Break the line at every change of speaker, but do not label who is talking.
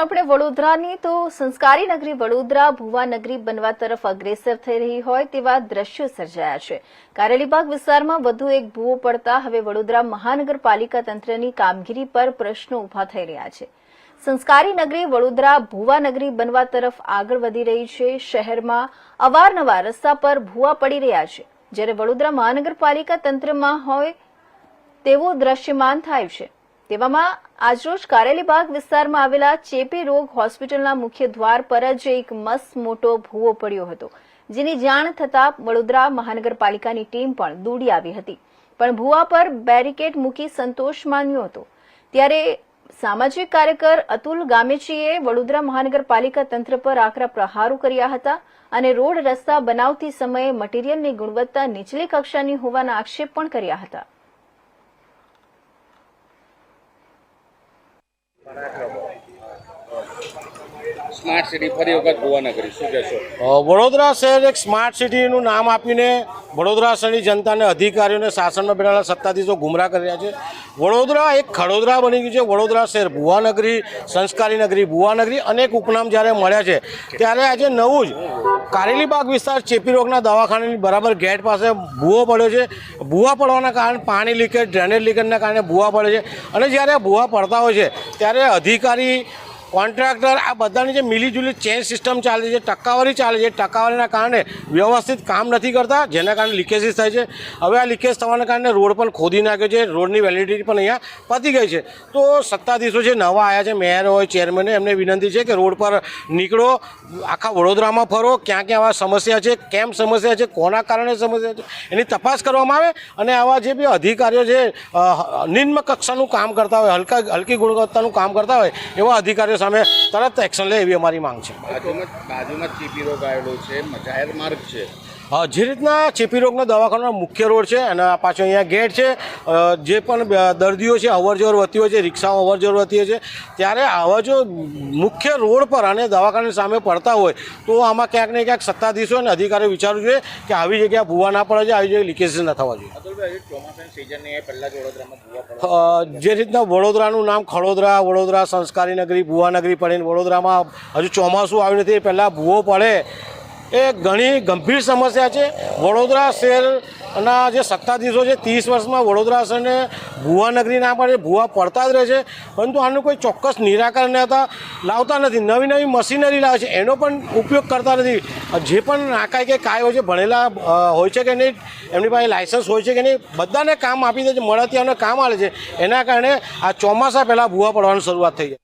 આપણે વડોદરાની તો સંસ્કારી નગરી વડોદરા ભુવા નગરી બનવા તરફ અગ્રેસર થઈ રહી હોય તેવા દ્રશ્યો સર્જાયા છે। કારેલીબાગ વિસ્તારમાં વધુ એક ભૂવો પડતા હવે વડોદરા મહાનગરપાલિકા તંત્રની કામગીરી પર પ્રશ્નો ઉભા થઈ રહ્યા છે। સંસ્કારી નગરી વડોદરા ભુવા નગરી બનવા તરફ આગળ વધી રહી છે। શહેરમાં અવારનવાર રસ્તા પર ભૂવા પડી રહ્યા છે, જ્યારે વડોદરા મહાનગરપાલિકા તંત્રમાં હોય તેવું દ્રશ્યમાન થાય છે। તેવામાં આજરોજ કારેલીબાગ વિસ્તારમાં આવેલા ચેપી રોગ હોસ્પિટલના મુખ્ય દ્વાર પર જ એક મસ્ત મોટો ભૂવો પડ્યો હતો, જેની જાણ થતાં વડોદરા મહાનગરપાલિકાની ટીમ પણ દોડી આવી હતી, પણ ભૂવા પર બેરિકેડ મૂકી સંતોષ માન્યો હતો। ત્યારે સામાજિક કાર્યકર અતુલ ગામેચીએ વડોદરા મહાનગરપાલિકા તંત્ર પર આકરા પ્રહારો કર્યા હતા અને રોડ રસ્તા બનાવતી સમયે મટીરીયલની ગુણવત્તા નીચલી કક્ષાની હોવાના આક્ષેપ પણ કર્યા હતા।
સ્માર્ટ સિટી ફરી વખત ભુવા નગરી શું કહેશો?
વડોદરા શહેર એક સ્માર્ટ સિટીનું નામ આપીને વડોદરા શહેરની જનતાને, અધિકારીઓને, શાસનમાં બેઠેલા સત્તાધીશો ગુમરાહ કરી રહ્યા છે। વડોદરા એક ખડોદરા બની ગયું છે। વડોદરા શહેર ભુવા નગરી, સંસ્કારી નગરી, ભુવા નગરી અનેક ઉપનામ જ્યારે મળ્યા છે, ત્યારે આજે નવું જ કારેલીબાગ વિસ્તાર ચેપી રોગના દવાખાનાની બરાબર ગેટ પાસે ભૂવો પડ્યો છે। ભૂવા પડવાના કારણે પાણી લીકેજ, ડ્રેનેજ લીકેજના કારણે ભૂવા પડે છે, અને જ્યારે ભૂવા પડતા હોય છે ત્યારે અધિકારી, કોન્ટ્રાક્ટર આ બધાની જે મિલીજુલી ચેન સિસ્ટમ ચાલે છે, ટકાવારી ચાલે છે, ટકાવારીના કારણે વ્યવસ્થિત કામ નથી કરતા, જેના કારણે લીકેજીસ થાય છે। હવે આ લીકેજ થવાના કારણે રોડ પણ ખોદી નાખ્યો છે, રોડની વેલિડિટી પણ અહીંયા પતી ગઈ છે। તો સત્તાધીશો જે નવા આવ્યા છે, મેયર હોય, ચેરમેન હોય, એમને વિનંતી છે કે રોડ પર નીકળો, આખા વડોદરામાં ફરો, ક્યાં ક્યાં આવા સમસ્યા છે, કેમ સમસ્યા છે, કોના કારણે સમસ્યા છે, એની તપાસ કરવામાં આવે, અને આવા જે બી અધિકારીઓ છે નિમ્ન કક્ષાનું કામ કરતા હોય, હલકી ગુણવત્તાનું કામ કરતા હોય, એવા અધિકારીઓ સામે તરત એક્શન લે એવી અમારી માંગ છે।
બાજુમાં ચેપી રોગ આવેલો છે, જાહેર માર્ગ છે,
જે રીતના ચેપી રોગનો દવાખાનાનો મુખ્ય રોડ છે અને પાછો અહીંયા ગેટ છે, જે પણ દર્દીઓ છે અવરજવર વધી હોય છે, રિક્ષાઓ અવરજવર વધી હોય છે, ત્યારે આવા જો મુખ્ય રોડ પર અને દવાખાનાની સામે પડતા હોય તો આમાં ક્યાંક ને ક્યાંક સત્તાધીશો અને અધિકારીઓ વિચારવું જોઈએ કે આવી જગ્યાએ ભૂવા ના પડે છે, આવી જગ્યાએ લીકેજ ન થવા જોઈએ।
ચોમાસાની સિઝનની પહેલાં જ વડોદરામાં ભૂવા પડે,
જે રીતના વડોદરાનું નામ ખડોદરા, વડોદરા સંસ્કારી નગરી, ભૂવા નગરી પડીને વડોદરામાં હજુ ચોમાસું આવ્યું નથી, પહેલાં ભૂવો પડે એ ઘણી ગંભીર સમસ્યા છે। વડોદરા શહેરના જે સત્તાધીશો છે 30 વર્ષમાં વડોદરા શહેરને ભુવા નગરી ના પડે, ભૂવા પડતા જ રહે છે, પરંતુ આનું કોઈ ચોક્કસ નિરાકરણ લાવતા નથી। નવી નવી મશીનરી લાવે છે, એનો પણ ઉપયોગ કરતા નથી। જે પણ નાકાય કે કાય હોય છે, ભણેલા હોય છે કે નહીં, એમની પાસે લાયસન્સ હોય છે કે નહીં, બધાને કામ આપી દે છે, મળતિયાઓને કામ આવે છે, એના કારણે આ ચોમાસા પહેલાં ભૂવા પડવાની શરૂઆત થઈ જાય।